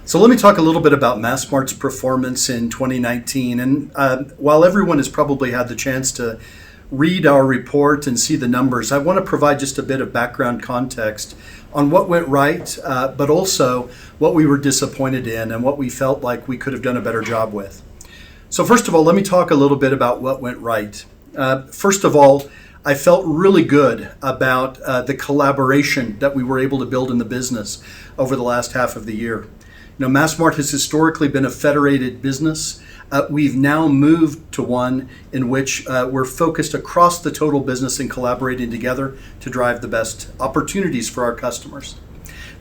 So let me talk a little bit about Massmart's performance in 2019. And while everyone has probably had the chance to read our report and see the numbers, I want to provide just a bit of background context on what went right, but also what we were disappointed in and what we felt like we could have done a better job with. So first of all, let me talk a little bit about what went right. First of all, I felt really good about the collaboration that we were able to build in the business over the last half of the year. Massmart has historically been a federated business. We've now moved to one in which we're focused across the total business and collaborating together to drive the best opportunities for our customers.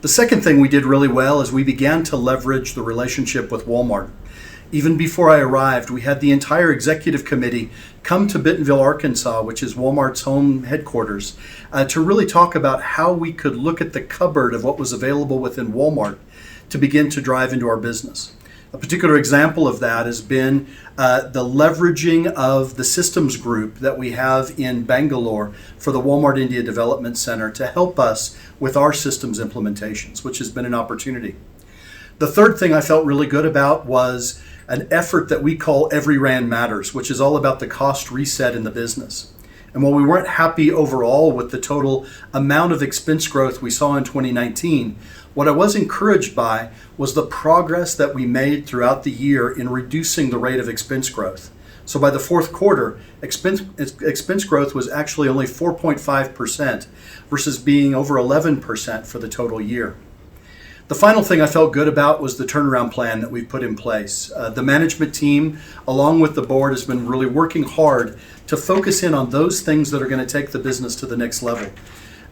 The second thing we did really well is we began to leverage the relationship with Walmart. Even before I arrived, we had the entire executive committee come to Bentonville, Arkansas, which is Walmart's home headquarters, to really talk about how we could look at the cupboard of what was available within Walmart to begin to drive into our business. A particular example of that has been the leveraging of the systems group that we have in Bangalore for the Walmart India Development Center to help us with our systems implementations, which has been an opportunity. The third thing I felt really good about was an effort that we call Every Rand Matters, which is all about the cost reset in the business. And while we weren't happy overall with the total amount of expense growth we saw in 2019, what I was encouraged by was the progress that we made throughout the year in reducing the rate of expense growth. So by the fourth quarter, expense growth was actually only 4.5% versus being over 11% for the total year. The final thing I felt good about was the turnaround plan that we've put in place. The management team, along with the board, has been really working hard to focus in on those things that are going to take the business to the next level.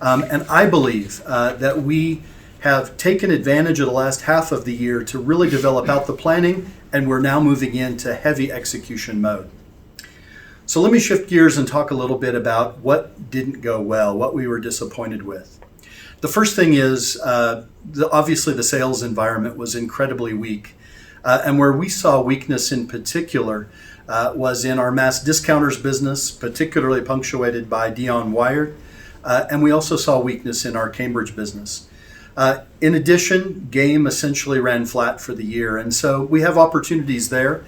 And I believe that we have taken advantage of the last half of the year to really develop out the planning, and we're now moving into heavy execution mode. So let me shift gears and talk a little bit about what didn't go well, what we were disappointed with. The first thing is, obviously the sales environment was incredibly weak. And where we saw weakness in particular was in our mass discounters business, particularly punctuated by Dion Wired. And we also saw weakness in our Cambridge business. In addition, game essentially ran flat for the year. And so we have opportunities there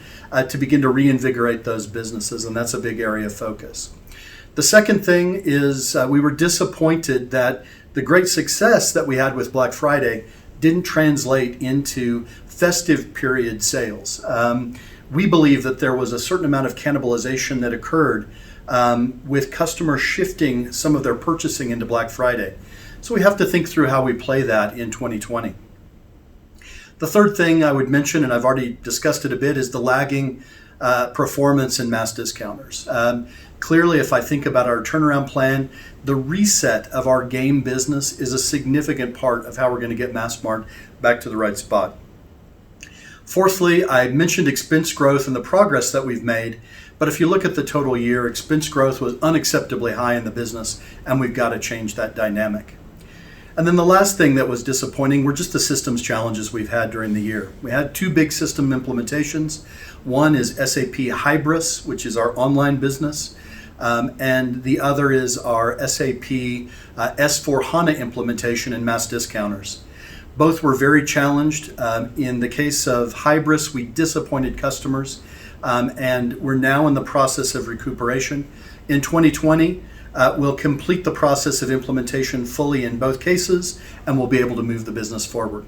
to begin to reinvigorate those businesses, and that's a big area of focus. The second thing is we were disappointed that the great success that we had with Black Friday didn't translate into festive period sales. We believe that there was a certain amount of cannibalization that occurred with customers shifting some of their purchasing into Black Friday. So we have to think through how we play that in 2020. The third thing I would mention, and I've already discussed it a bit, is the lagging performance in mass discounters. Clearly, if I think about our turnaround plan, the reset of our game business is a significant part of how we're going to get Massmart back to the right spot. Fourthly, I mentioned expense growth and the progress that we've made, but if you look at the total year, expense growth was unacceptably high in the business, and we've got to change that dynamic. And then the last thing that was disappointing were just the systems challenges we've had during the year. We had two big system implementations. One is SAP Hybris, which is our online business, and the other is our SAP S/4HANA implementation in mass discounters. Both were very challenged. In the case of Hybris, we disappointed customers, and we're now in the process of recuperation. In 2020, we'll complete the process of implementation fully in both cases, and we'll be able to move the business forward.